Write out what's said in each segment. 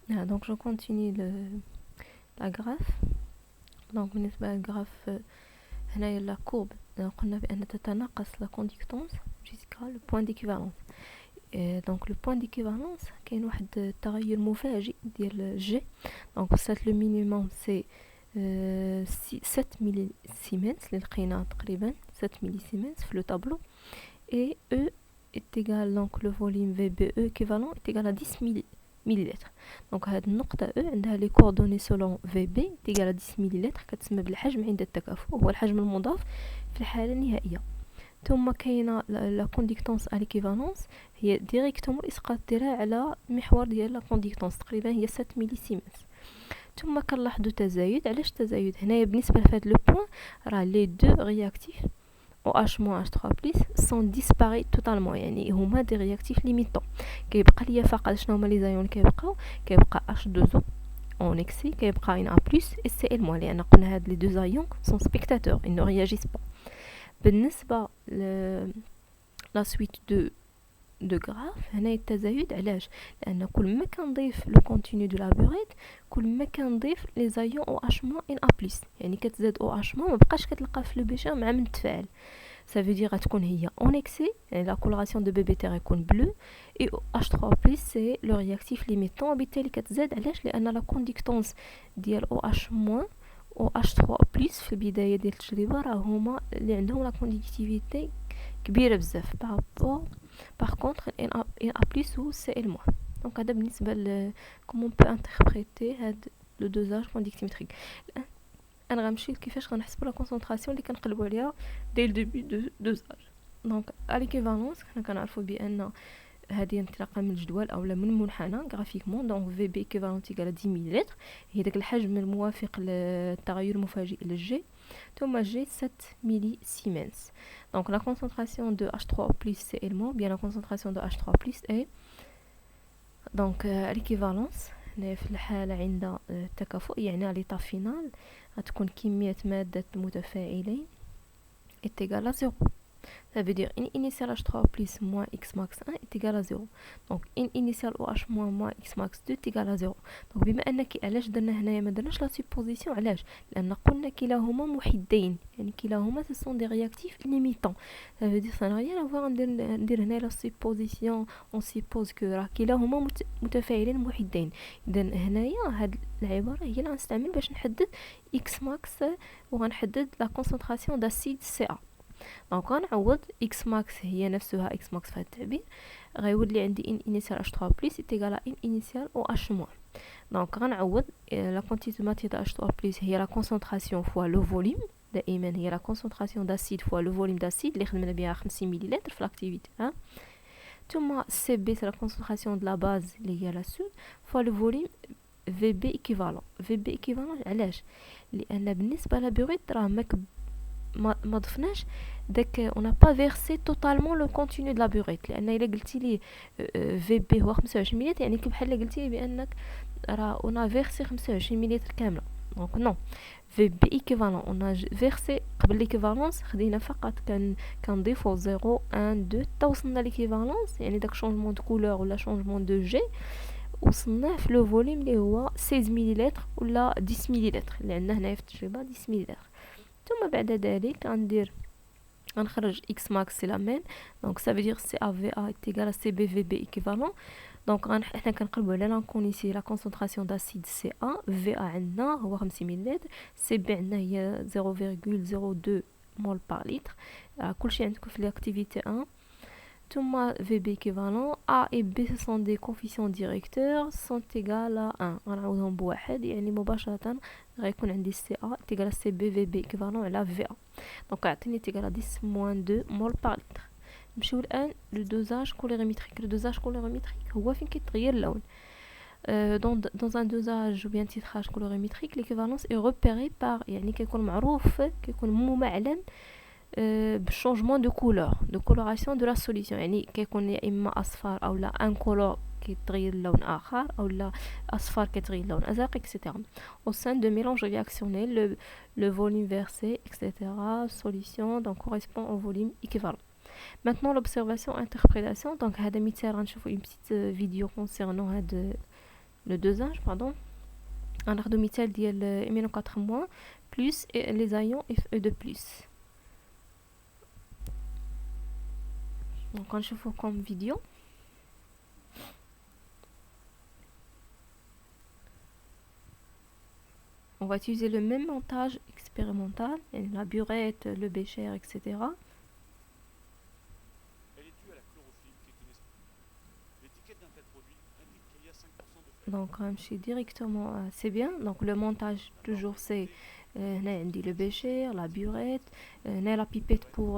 Donc je continue la graphe. Donc بالنسبة للجراف هنايا la courbe قلنا بأن تتناقص la conductance jusqu'à le point d'équivalence. Donc le point d'équivalence كاين واحد التغير مفاجئ ديال G. Donc le minimum c'est 7 millisieverts اللي لقينا تقريبا 7 millisieverts في le tableau, et E est égal, donc le volume VBE équivalent est égal à 10 millilitres. Donc هاد النقطة E عندها les coordonnées selon VB est égal à 10 millilitres, كتسمى بالحجم عند التكافؤ، هو الحجم المضاف في الحالة النهائية. ثم كاينة لا كونديكتونس على ليكيفالونس، هي ديريكتومون الاسقاط ديالها على المحور ديال لا كونديكتونس، تقريبا هي 7 مليسيمنز. ثم كنلاحظوا تزايد. علاش تزايد هنايا؟ بالنسبه لهاد لو بوين راه لي دو رياكتيف OH- H3+ sont disparus totalement، يعني هما دي رياكتيف ليميتون. كيبقى ليا فقط شنو هما لي زايون كيبقى H2O en excès، كيبقى ان A+ et Cl-، لان قلنا هاد لي دو زايون sont spectateurs، ils ne réagissent pas. بالنسبه لا سويت دو غراف هنا التزايد. علاش؟ لان كل ما كنضيف لو كونتينيو دو لا بوريت كل ما كنضيف لي زايون او اش موان ان ا بلس، يعني كتزاد او اش موان، ما بقاش كتلقى في لو بيشر مع من تفاعل. ça veut dire غتكون هي اون اكسي، يعني لا كولوراسيون دو بي تي غيكون بلو، اي اش 3 بلس سي لو رياكتيف ليميتون، وبالتالي كتزاد. علاش؟ لان لا كونديكتونس ديال او اش موان او اش 3 بلس في البدايه ديال التجربه راه هما اللي عندهم لا كونديكتيفيتي كبيره بزاف بارابور par contre NA+ ou Cl-. donc هذا بالنسبه ل comment on peut interpréter هاد le dosage conductimétrique. انا غنمشي كيفاش غنحسبوا لا كونسونطراسيون اللي كنقلبوا عليها ديال ديبي دو دوزاج. دونك ا ليكيفالونس حنا كنعرفوا بان هذه انطلاقا من الجدول اولا من المنحنى غرافيكمون. دونك في بي ايكيفالونت يقال 10 مليلتر، هي داك الحجم الموافق للتغير المفاجئ للجي، ثم جي 7 ملي سيمنز. دونك لا كونسونطراسيون دو H3 plus Cl- bien la concentration de H3 plus est donc l'équivalence في الحالة عند التكافؤ، يعني على l'état final غتكون كمية مادة متفاعلين est égale à 0. Ça veut dire une initiale H3 plus moins X max 1 est égal à 0. Donc une initiale OH moins X max 2 est égal à 0. donc بما انك علاش درنا هنايا ما درناش لا سوبوزيسيون؟ علاش؟ لان قلنا كلاهما محدين، يعني كلاهما ce sont des réactifs limitants. Ça veut dire ça n'a rien à voir ندير هنا لا سوبوزيسيون on suppose que راه كلاهما متفاعلين محدين. اذا هنايا هاد العباره هي اللي غنستعمل باش نحدد X max وغنحدد لا كونسونطراسيون داسيد CA. دونك غنعوض اكس ماكس هي نفسها اكس ماكس في هذا التعبير، غيولي لي عندي ان انيسيال H3 بلس ايتيغال ان انيسيال او H موان. دونك غنعوض لا كونتيتي ماتير د H3 بلس هي لا كونسونطراسيون فوا لو فوليوم، دائما هي لا كونسونطراسيون داسيد فوا لو فوليوم داسيد اللي خدمنا بها 50 مليلتر في لاكتيفيتي ها. ثم سي بي سي لا كونسونطراسيون د لا باز اللي هي لا سود فوا لو فوليوم في بي ايكيفالون. في بي ايكيفالون علاش؟ لان بالنسبه لبوريت راه ما ضفناش داك on n'a pas versé totalement le contenu de la burette، لان الا قلتي لي في بي هو 25 مليلتر يعني بحال قلتي لي بانك راه on a versé 25 مليلتر كامله. دونك نو، في بي ايكيفالون on a versé قبل ليكيفالونس خدينا فقط كنضيفو 0 1 2 حتى وصلنا ليكيفالونس، يعني داك شونجمون دو كولور ولا شونجمون دو جي وصلناه في لو فوليوم اللي هو 16 مليلتر ولا 10 مليلتر اللي عندنا هنايا في التجربه 10 مليلتر. ثم بعد ذلك غنخرج x max c'est la même، donc ça veut dire CAVA est égal à CBVB équivalent. donc حنا كنقلبوا على لانكون ici la concentration d'acide CA. VA عندنا هو 50 مليلتر، CB عندنا هي 0,02 مول par litre. كلشي عندكم في l'activité 1. ثم VB équivalent A et B ce sont des coefficients directeurs sont égales à 1. غنعوضهم بواحد، يعني مباشرة غيكون عندي CA تيغال CB VB équivalent على VA. دونك عطيني تيغال 10 موان 2 مول بار لتر. نمشيو الان لو دوزاج كولوريميتريك. لو دوزاج كولوريميتريك هو فين كيتغير اللون. dans un dosage ou bien titrage colorimétrique l'équivalence est repérée par يعني كيكون معروف، كيكون ممعلن بالشونجمون دو كولور دو كولوراسيون دو لا سوليسيون، يعني كيكون يا اما اصفر او لا ان كولور كيتغير لون اخر او لا اصفر كيتغير لون ازرق اكسيتيرا. au sein de mélange réactionnel le volume versé اكسيتيرا solution donc correspond au volume équivalent. maintenant l'observation interprétation. donc هذا مثال غنشوفوا une petite vidéo concernant هاد le dosage, pardon. غناخدو مثال ديال امينو 4- plus les ions Fe2+. Donc غنشوفو comme vidéo. On va utiliser le même montage expérimental, la burette, le bécher, etc. Donc je suis directement, c'est bien. Donc le montage toujours c'est le bécher, la burette, la pipette pour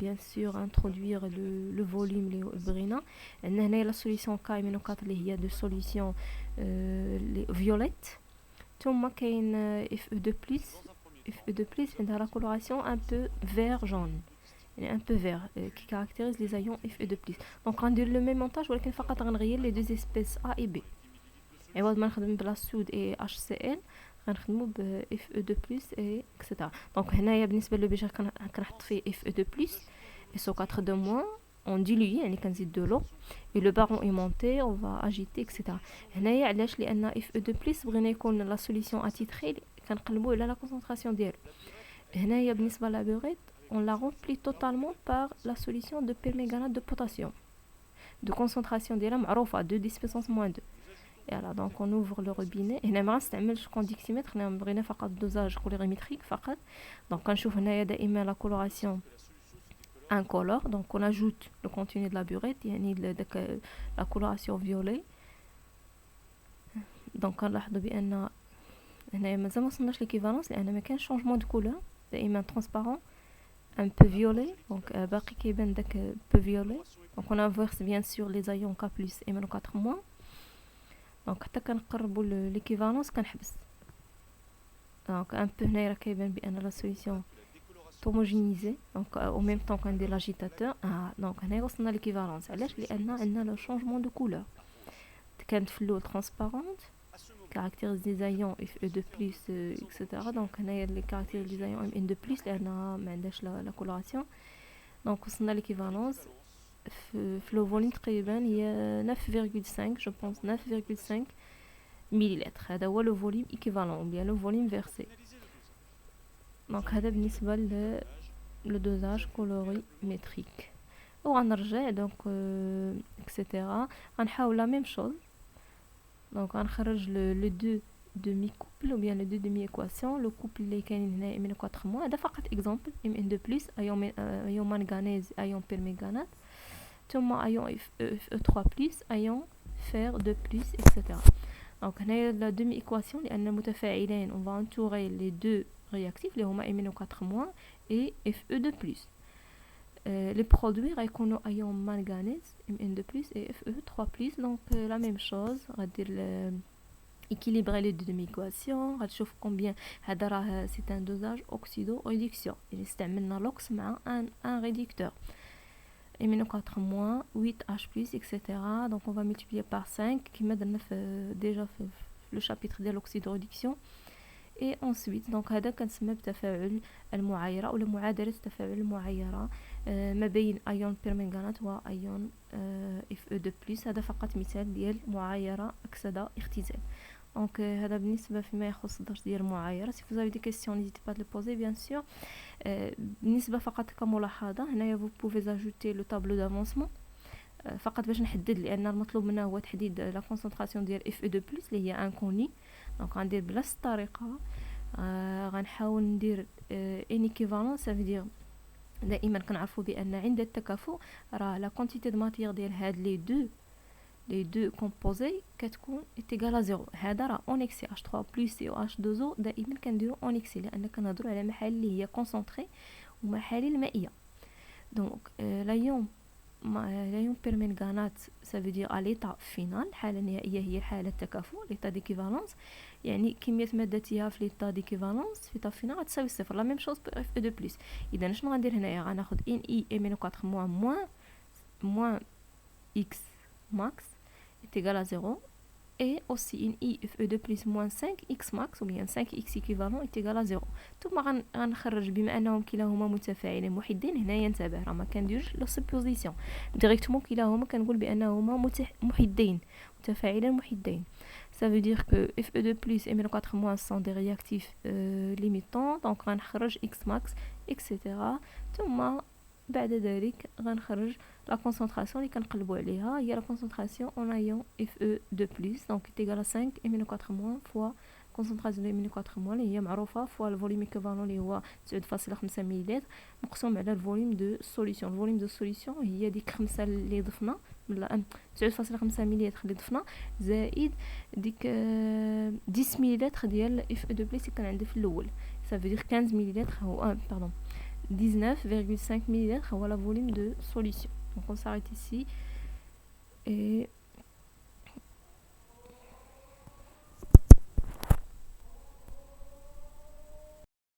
bien sûr introduire le volume les brina. La solution K-4 il y a de solutions violettes. ثم كاين Fe2+, عندها la coloration un peu vert jaune, un peu vert qui caractérise les ions Fe2+. donc غندير le même montage ولكن فقط غنغير les deux espèces A et B. عوض ما نخدم بلا سود et HCl غنخدمو ب Fe2+ et etc. donc هنايا بالنسبه للبيجر كنحط فيه Fe2+ SO4 de moins on dilue يعني كنزيد de l'eau et le baron est monté on va agiter etc. هنايا علاش لان Fe2+ بغينا يكون la solution atitrée كنقلبو على la concentration ديالو. هنايا بالنسبه لا burette on la remplit totalement par la solution de perménganate de potassium de concentration ديالها معروفه 2 10 puissance moins 2. Et voilà, donc on ouvre le robinet. هنا ما غنستعملش كونديكسيمتر حنا بغينا فقط دوزاج كولوريمتريك فقط. donc كنشوف هنايا دائما la coloration incolore. donc on ajoute le contenu de la burette يعني داك la coloration violet. donc كنلاحظوا بان هنايا مازال ما وصلناش ليكيفالونس لان ما كاينش شونجمون دو كولور دائما transparent un peu violet. donc باقي كيبان داك peu violet. donc on inverse bien sûr les ions K+ et MnO4-. donc حتى كنقربوا ليكيفالونس كنحبس. donc un peu هنايا راه كيبان بان لا سوليسيون homogénéisée. donc au même temps كندير l'agitateur. donc هنايا وصلنا ليكيفالونس. علاش؟ لان عندنا لو شونجمون دو كولور. كانت في الاول ترانسبارونت caractérise des ions Fe2+, etc. donc هنايا اللي caractérise des ions Mn2+ لانها ما عندهاش لا coloration. donc وصلنا ليكيفالونس في لو فوليوم تقريبا هي 9,5 je pense 9,5 millilitres. هذا هو لو فوليوم ايكيفالون بيان لو فوليوم فيرسي. دونك هذا بالنسبه لو دوزاج كولوريمتريك. وغنرجع دونك اكسيتيرا غنحاول لا ميم شوز. دونك غنخرج لو دو demi couple ou bien les deux demi équations. le couple اللي كاينين هنا MnO4- هذا فقط اكزامبل. Mn2+ ion manganèse ion perménganate ثم ion Fe3+, ion fer2+, etc. donc هنايا la demi équation لان متفاعلين on va entourer les deux réactifs اللي هما MnO4- et Fe2+. les produits غيكونوا ion manganèse Mn2+ et Fe3+. donc la même chose غادير équilibrer les deux demi-équations. غتشوف combien هذا راه c'est un dosage oxydo-réduction اللي استعملنا l'ox مع un réducteur MnO4- 8H+, etc. donc on va multiplier par 5 كما درنا déjà في le chapitre ديال l'oxydo-réduction. et ensuite donc هذا كنسمى بتفاعل المعايرة أو معادلة التفاعل المعايرة ما بين ايون بيرمنغانات وايون Fe2+. هذا فقط مثال ديال معايرة أكسدة اختزال. donc هذا بالنسبة فيما يخص الدرس ديال المعايرة. si vous avez des questions n'hésitez pas de les poser bien sûr. بالنسبة فقط كملاحظة هنايا vous pouvez ajouter le tableau d'avancement فقط باش نحدد لان المطلوب منا هو تحديد لا كونسنتراسيون ديال Fe2+ اللي هي انكوني. دونك غندير بنفس الطريقه غنحاول ندير ان ايكيفالونس. ça veut dire دائما كنعرفوا بان عند التكافؤ راه لا كونتيتي دو ماتيير ديال هاد لي دو كومبوزي كتكون ايغال ا زيرو. هذا راه اون اكسي H3+ COH2O دائما كنديرو اون اكسي لان كنهضروا على محاليل اللي هي كونسونطري ومحاليل مائيه. دونك لايون بيرمنغانات ça veut dire à l'état final. الحالة النهائية هي حالة التكافؤ l'état d'équivalence يعني كمية مادتها في l'état d'équivalence في l'état final غتساوي صفر. لا ميم شوز ب Fe2+. إذا شنو غندير هنايا غناخد NI MnO4- moins x max est égal à 0 et aussi une IFE de plus moins 5 x max ou bien 5 x équivalent est égal à 0. ثم غنخرج بما انهم كلاهما متفاعلين محدين. هنايا انتبه راه ما كنديرش لو سوبوزيسيون ديريكتومون كلاهما كنقول بانهما محدين متفاعلين محدين. Ça veut dire que FE2 plus et MnO4- sont des réactifs limitants. Donc غنخرج x max etc. ثم بعد ذلك غنخرج la concentration اللي كنقلبوا عليها هي la concentration en ion Fe2+, donc est égal à 5 MnO4- fois concentration de MnO4- اللي هي معروفه fois le volume équivalent اللي هو 9.5 ملل مقسوم على الفوليوم دو سوليسيون. الفوليوم دو سوليسيون هي ديك 5 اللي ضفنا من 9.5 ملل اللي ضفنا زائد ديك 10 ملل ديال Fe2+ اللي كان عندي في الاول. ça veut dire 15 ملل هو pardon 19,5 ml voilà volume de solution. Donc on s'arrête ici et